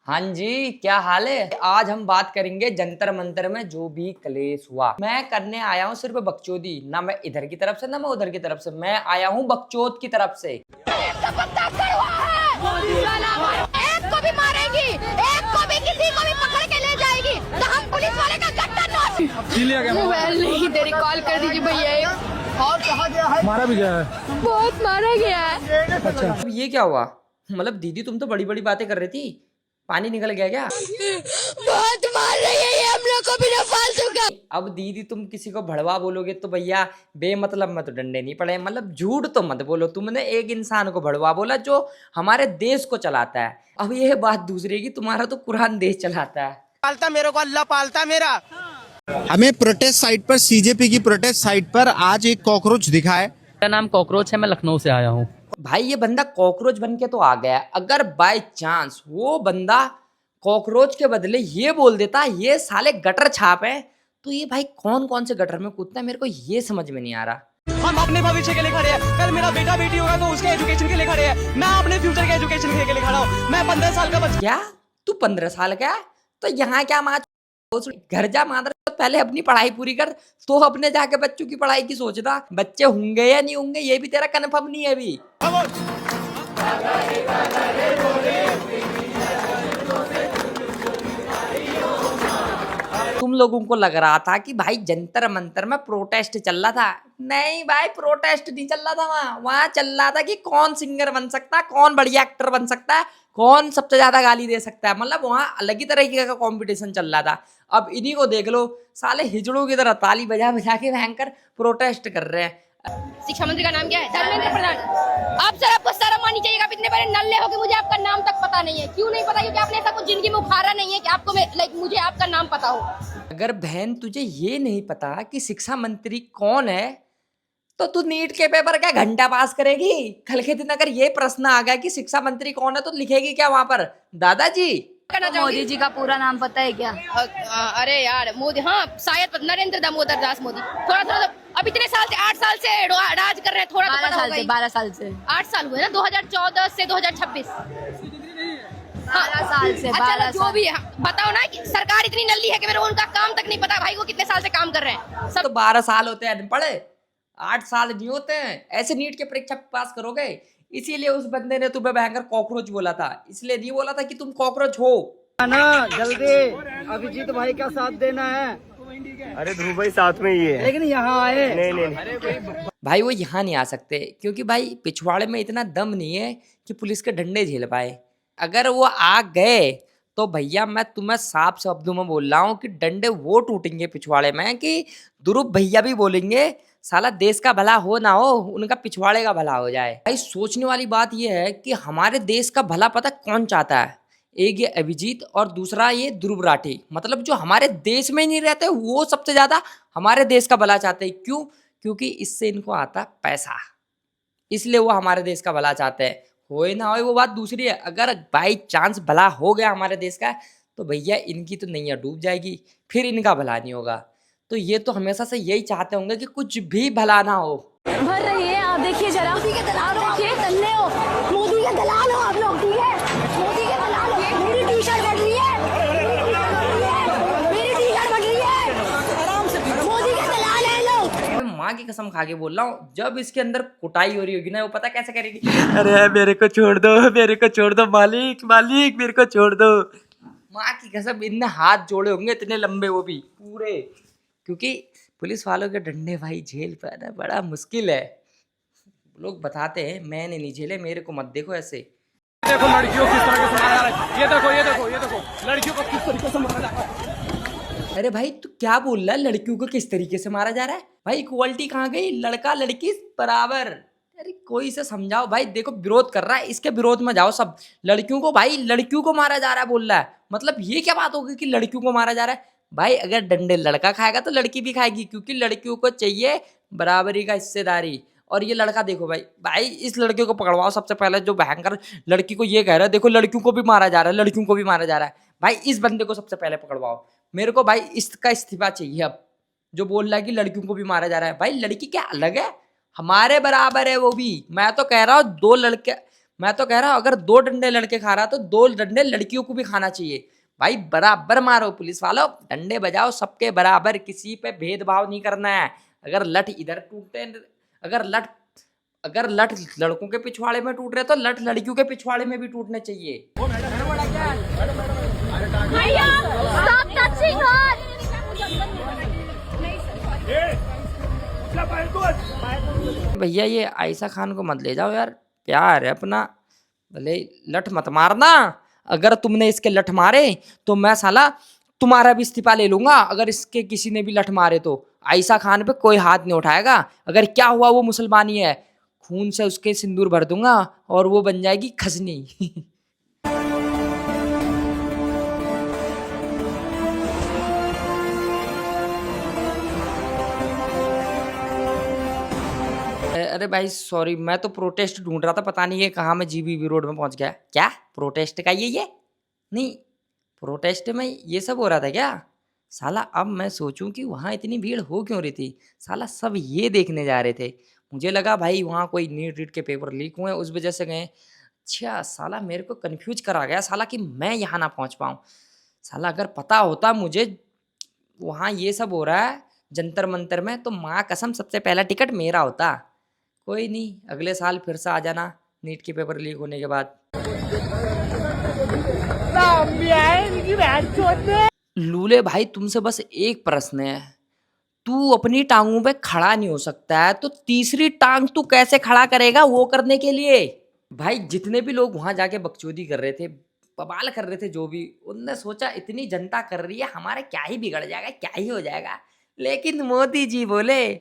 हाँ जी, क्या हाल है। आज हम बात करेंगे जंतर मंतर में जो भी कलेश हुआ। मैं करने आया हूँ सिर्फ बकचोदी, ना मैं इधर की तरफ से ना मैं उधर की तरफ से, मैं आया हूँ बकचोद की तरफ से। एक को भी मारेगी, एक को भी किसी को भी पकड़ के ले जाएगी, तो हम पुलिस वाले का गट्टा नोट। मोबाइल नहीं तेरी कॉल कर दीजिए भैया। और कहा गया है? मारा भी गया है, बहुत मारा गया है। अच्छा। अब ये क्या हुआ? मतलब दीदी तुम तो बड़ी बड़ी बातें कर रही थी, पानी निकल गया क्या? बहुत मार रही है ये हम लोग को बिना फालतू का। अब दीदी तुम किसी को भड़वा बोलोगे तो भैया बेमतलब में तो डंडे नहीं पड़े। मतलब झूठ तो मत बोलो। तुमने एक इंसान को भड़वा बोला जो हमारे देश को चलाता है। अब यह बात दूसरी की तुम्हारा तो कुरान देश चलाता है। पालता मेरे को, अल्लाह पालता मेरा। हमें प्रोटेस्ट साइट पर, सीजेपी की प्रोटेस्ट साइट पर आज एक कॉकरोच दिखा है। मेरा नाम कॉकरोच है, मैं लखनऊ से आया हूँ। भाई ये बंदा कॉकरोच बन के तो आ गया। अगर बाय चांस वो बंदा कॉकरोच के बदले ये बोल देता ये साले गटर छाप है, तो ये भाई कौन कौन से गटर में कूदता है, मेरे को ये समझ में नहीं आ रहा। हम अपने भविष्य के लिए खड़े हैं। कल मेरा बेटा बेटी होगा तो उसके एजुकेशन के लिए खड़े हैं। मैं अपने फ्यूचर के एजुकेशन के लिए खड़ा हूँ। मैं 15 साल का बच्चा। क्या तू 15 साल का है? तो यहाँ क्या घर जा मादर, पहले अपनी पढ़ाई पूरी कर, तो अपने जाके बच्चों की पढ़ाई की सोचना। बच्चे होंगे या नहीं होंगे ये भी तेरा कन्फर्म नहीं है अभी। तुम लोगों को लग रहा था कि भाई जंतर मंतर में प्रोटेस्ट चल रहा था। नहीं भाई, प्रोटेस्ट नहीं चल रहा था। वहां चल रहा था कि कौन सिंगर बन सकता है, कौन बढ़िया एक्टर बन सकता है, कौन सबसे ज्यादा गाली दे सकता है। मतलब वहां अलग ही तरीके का कंपटीशन चल रहा था। अब इन्हीं को देख लो, साले हिजड़ों की तरह ताली बजा बजा के भयंकर प्रोटेस्ट कर रहे हैं। शिक्षा मंत्री का नाम क्या है? धर्मेंद्र प्रधान। आप सर आपको शर्म आनी चाहिए। आप इतने बड़े नल्ले हो कि मुझे आपका नाम तक पता नहीं है। क्यों नहीं पता? क्योंकि आपने ऐसा कुछ जिंदगी में उखाड़ा नहीं है कि आपको मुझे आपका नाम पता हो। अगर बहन तुझे ये नहीं पता कि शिक्षा मंत्री कौन है, तो तू नीट के पेपर क्या घंटा पास करेगी? कल के दिन अगर ये प्रश्न आ गया कि शिक्षा मंत्री कौन है, तो लिखेगी क्या वहां पर? दादाजी। मोदी जी का पूरा नाम पता है क्या? अरे यार मोदी, हाँ शायद नरेंद्र दामोदर दास मोदी। थोड़ा थोड़ा अब इतने साल से 8 साल से राज कर रहे हैं। थोड़ा 12 साल से 12 साल से 8 साल हुए ना, 2014 से 2026। 12 साल से 12 जो भी बताओ ना कि सरकार इतनी नल्ली है कि मेरे को उनका काम तक नहीं पता। भाई वो कितने साल से काम कर रहे हैं सब तो 12 साल होते हैं अनपढ़, 8 साल नहीं होते हैं। ऐसे नीट के परीक्षा पास करोगे। इसीलिए उस बंदे ने तुम्हें भयंकर कॉकरोच बोला था। इसलिए नहीं बोला था कि तुम कॉकरोच हो। ना जल्दी अभिजीत भाई का साथ देना है। अरे ध्रुव भाई साथ में ही है, लेकिन यहाँ आए नहीं। भाई वो यहाँ नहीं आ सकते क्योंकि भाई पिछवाड़े में इतना दम नहीं है कि पुलिस के डंडे झेल पाए। अगर वो आ गए तो भैया मैं तुम्हें साफ शब्दों में बोल रहा हूँ कि डंडे वो टूटेंगे पिछवाड़े में कि ध्रुव भैया भी बोलेंगे साला देश का भला हो ना हो, उनका पिछवाड़े का भला हो जाए। भाई सोचने वाली बात यह है कि हमारे देश का भला पता कौन चाहता है? एक ये अभिजीत और दूसरा ये ध्रुव राठी। मतलब जो हमारे देश में नहीं रहते वो सबसे ज्यादा हमारे देश का भला चाहते हैं। क्यों? क्योंकि इससे इनको आता पैसा, इसलिए वो हमारे देश का भला चाहते हैं। होए ना होए वो बात दूसरी है। अगर बाई चांस भला हो गया हमारे देश का, तो भैया इनकी तो नैया डूब जाएगी, फिर इनका भला नहीं होगा। तो ये तो हमेशा से यही चाहते होंगे कि कुछ भी भला ना हो। भर रही है, आप देखिए जरा। मोदी के दलाल हो, देखिए तन्ने हो। मोदी के दलाल हो आप लोग, ठीक है? मोदी के दलाल हो। मेरी टी शर्ट बन रही है, मेरी टी शर्ट बन रही है। मोदी के दलाल है लोग। मैं माँ की कसम खा के बोल रहा हूँ, जब इसके अंदर कुटाई हो रही होगी ना, वो पता कैसे करेगी? अरे मेरे को छोड़ दो, मेरे को छोड़ दो, मालिक मालिक मेरे को छोड़ दो। माँ की कसम इनने हाथ जोड़े होंगे इतने लंबे, वो भी पूरे। क्योंकि पुलिस वालों के डंडे भाई झेल पाना बड़ा मुश्किल है। लोग बताते हैं मैंने नहीं झेले, मेरे को मत देखो ऐसे। देखो लड़कियों को किस तरह से मारा जा रहा है। ये देखो ये देखो ये देखो लड़कियों को किस तरीके से मारा जा रहा है। अरे भाई तू क्या बोल रहा है? लड़कियों को किस तरीके से मारा जा रहा है? भाई इक्वालिटी कहाँ गई? लड़का लड़की बराबर। अरे कोई से समझाओ भाई। देखो विरोध कर रहा है, इसके विरोध में जाओ सब। लड़कियों को भाई लड़कियों को मारा जा रहा है बोल रहा है। मतलब ये क्या बात होगी कि लड़कियों को मारा जा रहा है? भाई अगर डंडे लड़का खाएगा तो लड़की भी खाएगी, क्योंकि लड़कियों को चाहिए बराबरी का हिस्सेदारी। और ये लड़का देखो भाई, भाई इस लड़के को पकड़वाओ सबसे पहले जो भयंकर लड़की को ये कह रहा है। देखो लड़कियों को भी मारा जा रहा है, लड़कियों को भी मारा जा रहा है। भाई इस बंदे को सबसे पहले पकड़वाओ। मेरे को भाई इसका इस्तीफा चाहिए अब, जो बोल रहा है कि लड़कियों को भी मारा जा रहा है। भाई लड़की क्या अलग है? हमारे बराबर है वो भी। मैं तो कह रहा हूँ 2 लड़के, मैं तो कह रहा हूँ अगर 2 डंडे लड़के खा रहा तो 2 डंडे लड़कियों को भी खाना चाहिए भाई, बराबर मारो पुलिस वालों, डंडे बजाओ सबके बराबर, किसी पे भेदभाव नहीं करना है। अगर लठ इधर टूटते, अगर लठ लड़कों के पिछवाड़े में टूट रहे तो लठ लड़कियों के पिछवाड़े में भी टूटने चाहिए। भैया ये आयशा खान को मत ले जाओ यार, प्यार है अपना, भले लठ मत मारना। अगर तुमने इसके लठ मारे तो मैं साला तुम्हारा भी इस्तीफा ले लूंगा। अगर इसके किसी ने भी लठ मारे तो आयशा खान पे कोई हाथ नहीं उठाएगा। अगर क्या हुआ वो मुसलमानी है, खून से उसके सिंदूर भर दूंगा और वो बन जाएगी खजनी। अरे भाई सॉरी, मैं तो प्रोटेस्ट ढूंढ रहा था, पता नहीं ये कहाँ मैं जीबीबी रोड में पहुंच गया। क्या प्रोटेस्ट का ये नहीं, प्रोटेस्ट में ये सब हो रहा था क्या? साला अब मैं सोचूं कि वहाँ इतनी भीड़ हो क्यों रही थी। साला सब ये देखने जा रहे थे, मुझे लगा भाई वहाँ कोई नीट के पेपर लीक हुए उस वजह से गए। अच्छा साला मेरे को कंफ्यूज करा गया साला कि मैं यहाँ ना पहुँच पाऊँ। साला अगर पता होता मुझे वहाँ ये सब हो रहा है जंतर मंतर में, तो माँ कसम सबसे पहला टिकट मेरा होता। कोई नहीं, अगले साल फिर से आ जाना नीट के पेपर लीक होने के बाद। लूले भाई तुमसे बस एक प्रश्न है, तू अपनी टांगों पे खड़ा नहीं हो सकता है तो तीसरी टांग तू कैसे खड़ा करेगा वो करने के लिए? भाई जितने भी लोग वहां जाके बकचोदी कर रहे थे, बवाल कर रहे थे, जो भी उनने सोचा इतनी जनता कर रही है हमारे क्या ही बिगड़ जाएगा, क्या ही हो जाएगा। लेकिन मोदी जी बोले